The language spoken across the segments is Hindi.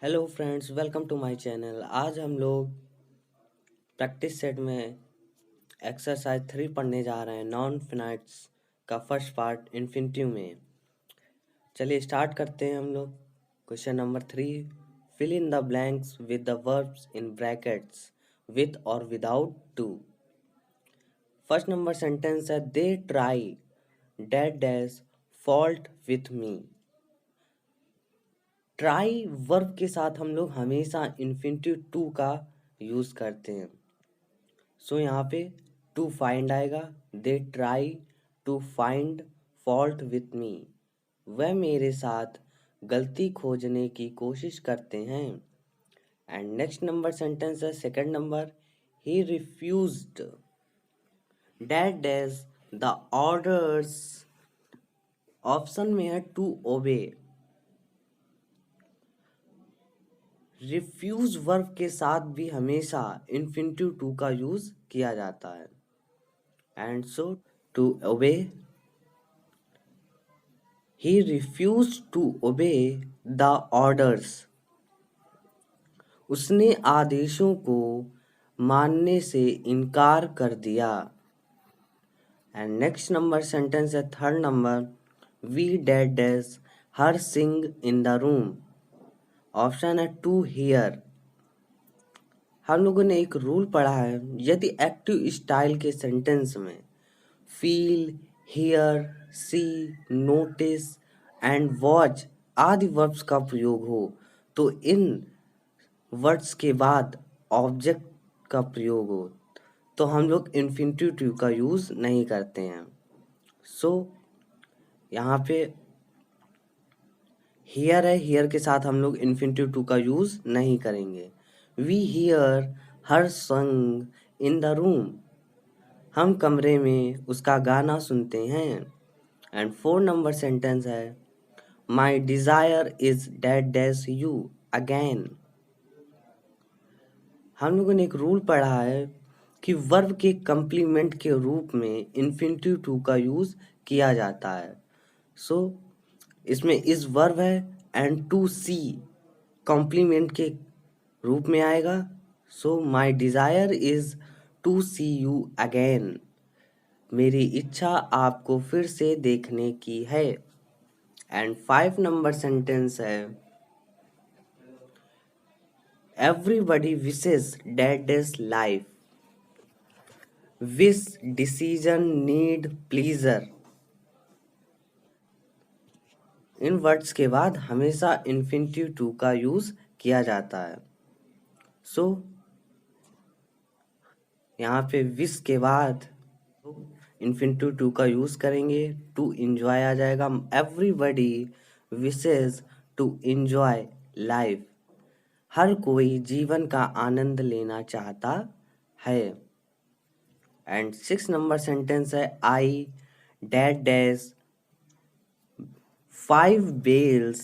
Hello friends, welcome to my channel. आज हम लोग प्रैक्टिस सेट में एक्सरसाइज 3 पढ़ने जा रहे हैं। नॉन फिनाइट्स का फर्स्ट पार्ट इन्फिनिटिव में। चलिए स्टार्ट करते हैं हम लोग। Question number 3, fill in the blanks with the verbs in brackets with और without to. First number sentence है they try that dash fault with me. Try verb के साथ हम लोग हमेशा इन्फिनिटिव टू का यूज करते हैं। सो यहाँ पे टू फाइंड आएगा। They try to find fault with me. वह मेरे साथ गलती खोजने की कोशिश करते हैं। एंड नेक्स्ट नंबर सेंटेंस है second number, he refused that dash the orders. Option में है टू ओबे। रिफ्यूज वर्ब के साथ भी हमेशा इन्फिनिटिव टू का यूज किया जाता है। And so to obey, he refused to obey the orders। उसने आदेशों को मानने से इनकार कर दिया। एंड नेक्स्ट नंबर सेंटेंस है third number, we dead dash her sing in the room. Option है टू हियर। हम लोगों ने एक रूल पढ़ा है, यदि एक्टिव स्टाइल के सेंटेंस में feel, hear, see, notice and watch आदि वर्ब्स का प्रयोग हो तो इन वर्ड्स के बाद ऑब्जेक्ट का प्रयोग हो तो हम लोग इन्फिनिटिव टू का यूज नहीं करते हैं। सो यहाँ पे हियर है, हियर के साथ हम लोग इन्फिनिटिव टू का यूज नहीं करेंगे। वी हियर हर संग इन द रूम। हम कमरे में उसका गाना सुनते हैं। एंड फोर नंबर सेंटेंस है my desire is that dash you again. हम लोगों ने एक रूल पढ़ा है कि वर्ब के कंप्लीमेंट के रूप में इन्फिनिटिव टू का यूज किया जाता है। सो इसमें इस वर्ब है एंड टू सी कॉम्प्लीमेंट के रूप में आएगा। So my desire is to see you again. मेरी इच्छा आपको फिर से देखने की है। एंड 5 नंबर सेंटेंस है everybody wishes date is life. Wish, decision, need, pleasure इन वर्ड्स के बाद हमेशा इन्फिनिटिव टू का यूज किया जाता है। सो यहाँ पे विश के बाद इन्फिनिटिव टू का यूज करेंगे, टू इंजॉय आ जाएगा। Everybody wishes to enjoy life. हर कोई जीवन का आनंद लेना चाहता है। एंड 6 नंबर सेंटेंस है I dad dash 5 bales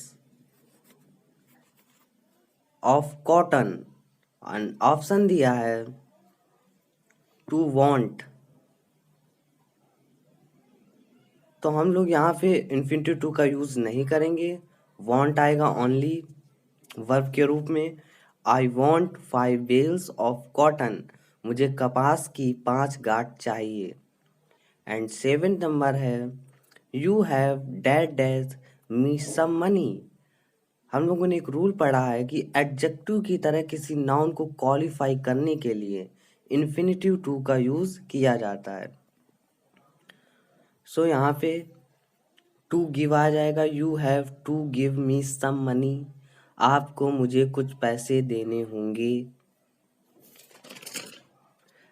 of cotton. Option दिया है टू वांट। तो हम लोग यहाँ पे इन्फिनिटिव टू का यूज नहीं करेंगे, वांट आएगा ओनली वर्ब के रूप में। I want 5 bales of cotton. मुझे कपास की 5 गांठ चाहिए। एंड 7 नंबर है you have dad dash me some money. हम लोगों ने एक रूल पढ़ा है कि एडजेक्टिव की तरह किसी नाउन को क्वालिफाई करने के लिए इन्फिनिटिव टू का यूज किया जाता है। सो यहाँ पे टू गिव आ जाएगा, you have to give me some money. आपको मुझे कुछ पैसे देने होंगे।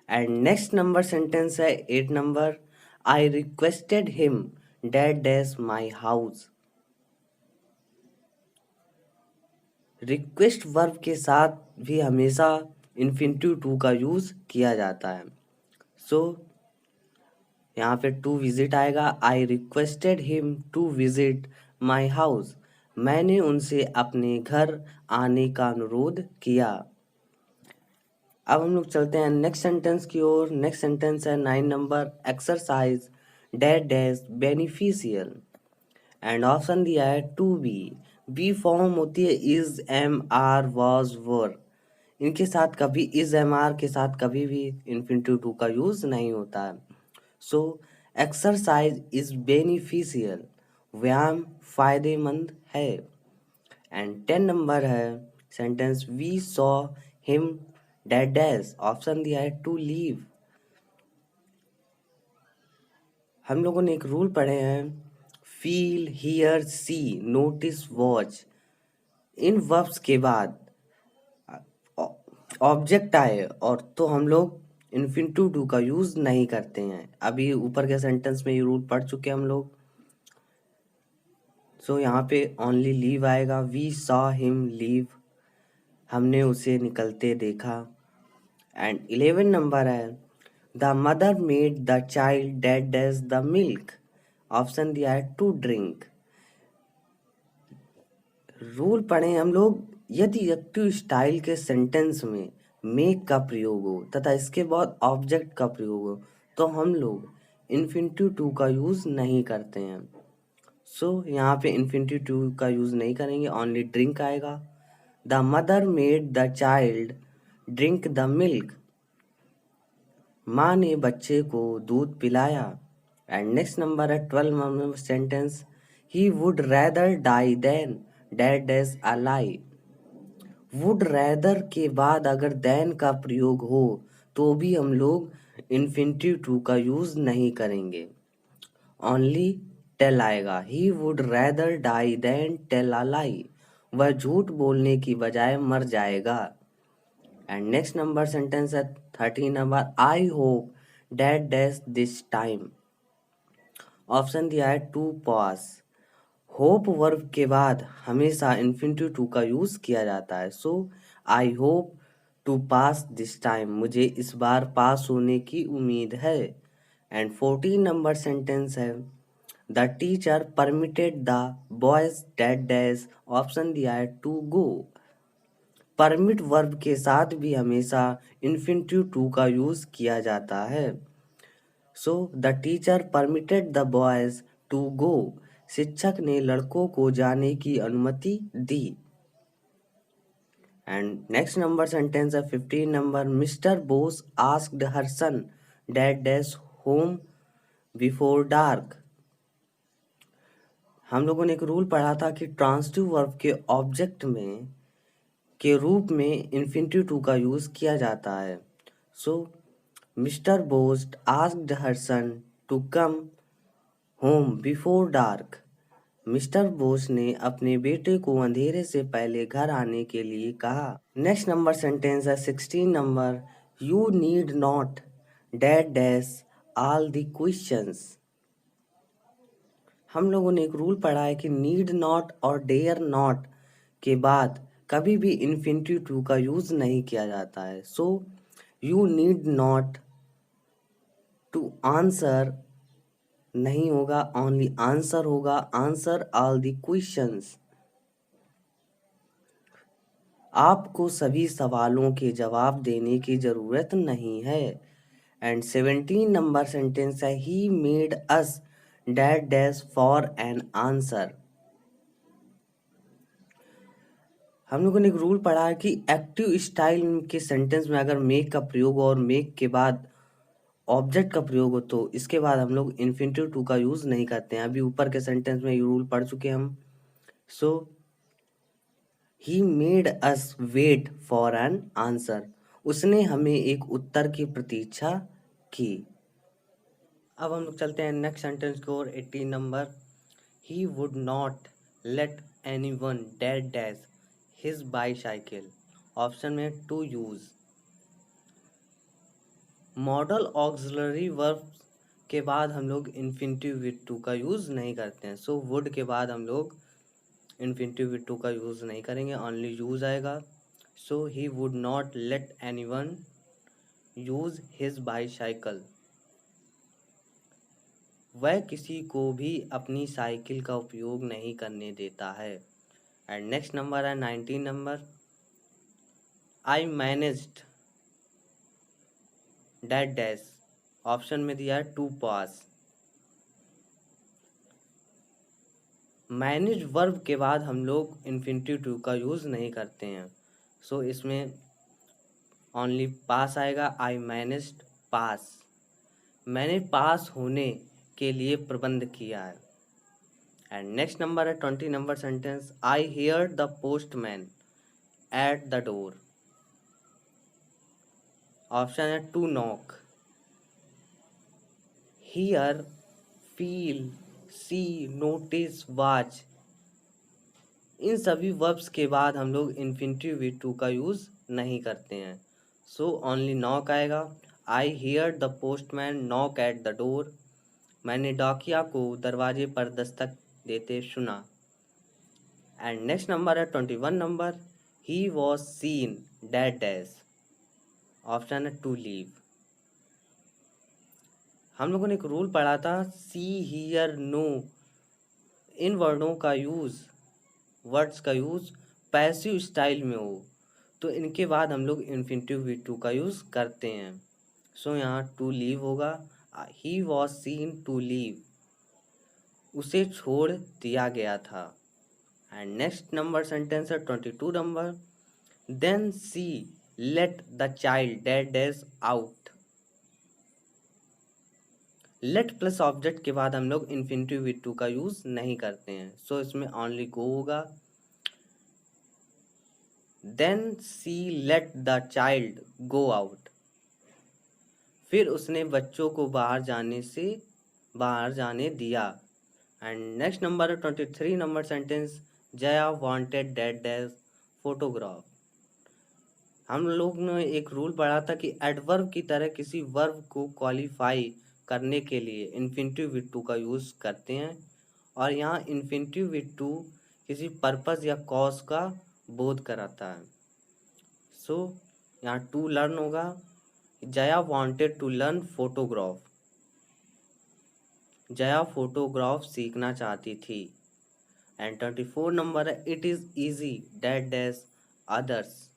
एंड नेक्स्ट नंबर सेंटेंस है 8 number, I requested him that dash my house. Request verb के साथ भी हमेशा इन्फिनिटिव टू का यूज किया जाता है। सो यहाँ पे टू विजिट आएगा, I requested him to visit my house. मैंने उनसे अपने घर आने का अनुरोध किया। अब हम लोग चलते हैं नेक्स्ट सेंटेंस की ओर। नेक्स्ट सेंटेंस है 9 number, exercise dash dash beneficial. And option दिया है टू बी, बी फॉर्म होती है इज, एम, आर, वाज, वर। इनके साथ कभी इज, एम, आर के साथ कभी भी इन्फिनेटिव टू का यूज नहीं होता है। सो एक्सरसाइज इज बेनिफिशियल, व्यायाम फायदेमंद है। एंड 10 नंबर है sentence, we saw him dead dash, option दिया है टू लीव। हम लोगों ने एक रूल पढ़े हैं, feel, hear, see, notice, watch. इन वर्ब्स के बाद ऑब्जेक्ट आए और तो हम लोग इन्फिनेटिव टू का यूज नहीं करते हैं। अभी ऊपर के सेंटेंस में ये रूल पढ़ चुके हम लोग। सो यहाँ पे ओनली लीव आएगा, वी सॉ हिम लीव, हमने उसे निकलते देखा। एंड 11 नंबर है, the mother made the child dead dash the milk, option दिया है टू ड्रिंक। रूल पढ़े हम लोग, यदि एक्टिव स्टाइल के सेंटेंस में मेक का प्रयोग हो तथा इसके बाद ऑब्जेक्ट का प्रयोग हो तो हम लोग इन्फिनेटिव टू का यूज नहीं करते हैं। सो यहाँ पे इन्फिनेटिव टू का यूज नहीं करेंगे, ओनली ड्रिंक आएगा। The mother made the child drink the milk, माँ ने बच्चे को दूध पिलाया। एंड नेक्स्ट नंबर है 12 number sentence, he would rather die than dead as a lie. Would rather के बाद अगर देन का प्रयोग हो तो भी हम लोग इन्फिनेटिव टू का यूज नहीं करेंगे, ओनली टेल आएगा। He would rather die than tell a lie, वह झूठ बोलने की बजाय मर जाएगा। एंड नेक्स्ट नंबर सेंटेंस है 13 number, I hope dad dash this time, option दिया है टू पास। होप वर्ब के बाद हमेशा इन्फिनेटिव टू का यूज किया जाता है। So I hope to pass this time, मुझे इस बार पास होने की उम्मीद है। एंड 14 नंबर सेंटेंस है, the teacher permitted the boys dad dash, option दिया है टू गो। परमिट वर्ब के साथ भी हमेशा इन्फिनेटिव टू का यूज किया जाता है। So the teacher permitted the boys to go, शिक्षक ने लड़कों को जाने की अनुमति दी। एंड नेक्स्ट नंबर सेंटेंस है 15 number, mister Bose asked her son dad dash home before dark. हम लोगों ने एक रूल पढ़ा था कि ट्रांसिटिव वर्ब के ऑब्जेक्ट में के रूप में इन्फिनेटिव टू का यूज किया जाता है। So mister Bose asked her son to come home before dark, mister Bose ने अपने बेटे को अंधेरे से पहले घर आने के लिए कहा। नेक्स्ट नंबर सेंटेंस है 16 number, you need not dad dash all the questions. हम लोगों ने एक रूल पढ़ा है कि नीड नॉट और डेयर नॉट के बाद कभी भी इन्फिनेटिव टू का यूज नहीं किया जाता है। So you need not to answer नहीं होगा, ओनली आंसर होगा, आंसर ऑल द क्वेश्चंस। आपको सभी सवालों के जवाब देने की जरूरत नहीं है। एंड 17 नंबर सेंटेंस है, ही made us dad dash for an answer. हम लोगों ने एक रूल पढ़ा है कि एक्टिव स्टाइल के सेंटेंस में अगर मेक का प्रयोग हो और मेक के बाद ऑब्जेक्ट का प्रयोग हो तो इसके बाद हम लोग इन्फिनेटिव टू का यूज नहीं करते हैं। अभी ऊपर के सेंटेंस में ये रूल पढ़ चुके हैं हम। So he made us wait for an answer, उसने हमें एक उत्तर की प्रतीक्षा की। अब हम लोग चलते हैं नेक्स्ट सेंटेंस की ओर। 18 number, he would not let any one dead dash his bicycle, option में to use. Modal auxiliary verb के बाद हम लोग इन्फिनेटिव विद टू का यूज नहीं करते हैं। सो वुड के बाद हम लोग इन्फिनेटिव विद टू का यूज नहीं करेंगे, ओनली यूज आएगा। So he would not let any one use his bicycle, वह किसी को भी अपनी साइकिल का उपयोग नहीं करने देता है। एंड नेक्स्ट नंबर है 19 number, I managed that dash, option में दिया है टू पास। मैनेज वर्ब के बाद हम लोग इन्फिनिटिव टू का यूज़ नहीं करते हैं। सो इसमें ओनली पास आएगा। आई मैनेज्ड पास, मैंने पास होने के लिए प्रबंध किया है। एंड नेक्स्ट नंबर है 20 number sentence, I hear the postman at the door. Option है to knock, hear, feel, see, notice, watch. इन सभी वर्ब्स के बाद हम लोग इन्फिनिटिव वी टू का यूज़ नहीं करते हैं। सो ओनली नॉक आएगा। I hear the postman knock at the door, मैंने डाकिया को दरवाजे पर दस्तक देते सुना। एंड नेक्स्ट नंबर है 21 number, he was seen dead dash. Option है टू लीव। हम लोगों ने एक रूल पढ़ा था, सी, हियर, नो, इन वर्ड्स का यूज़ पैसिव स्टाइल में हो तो इनके बाद हम लोग इन्फिनिटिव वी टू का यूज़ करते हैं। सो यहाँ टू लीव होगा। He was seen to leave, उसे छोड़ दिया गया था। एंड नेक्स्ट नंबर सेंटेंस है 22 number, then she let the child dead dash out. Let plus object के बाद हम लोग इन्फिनिटिव वी टू का यूज़ नहीं करते हैं। सो इसमें ओनली गो होगा। Then she let the child go out, फिर उसने बच्चों को बाहर जाने दिया। एंड नेक्स्ट नंबर है 23 number sentence, Jaya wanted dead dash photograph. हम लोग ने एक रूल पढ़ा था कि एडवर्ब की तरह किसी वर्ब को क्वालिफाई करने के लिए इन्फिनिटिव विद टू का यूज़ करते हैं, और यहाँ इन्फिनिटिव विद टू किसी पर्पस या कॉज का बोध कराता है। सो यहाँ टू लर्न होगा। Jaya wanted to learn photograph, Jaya photograph सीखना चाहती थी। एंड 24 नंबर है, it is easy that dash others.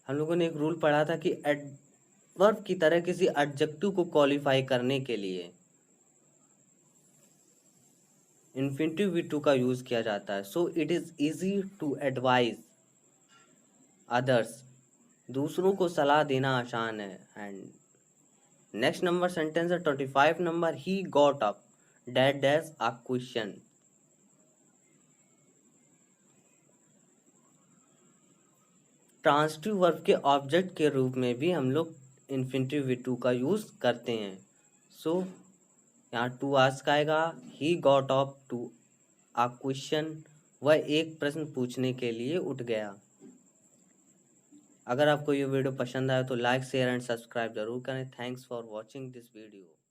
हम लोगों ने एक रूल पढ़ा था कि एडवर्ब की तरह किसी एडजेक्टिव को क्वालिफाई करने के लिए इन्फिनिटिव वी टू का यूज़ किया जाता है। So it is easy to advise others, दूसरों को सलाह देना आसान है। एंड नेक्स्ट नंबर सेंटेंस है 25 number, he got up that dash a question. Transitive verb के ऑब्जेक्ट के रूप में भी हम लोग इन्फिनिटिव वी टू का यूज़ करते हैं। सो यहाँ टू आस्क आएगा, he got up to a question, वह एक प्रश्न पूछने के लिए उठ गया। अगर आपको ये वीडियो पसंद आया तो लाइक, शेयर एंड सब्सक्राइब जरूर करें। Thanks for watching this video.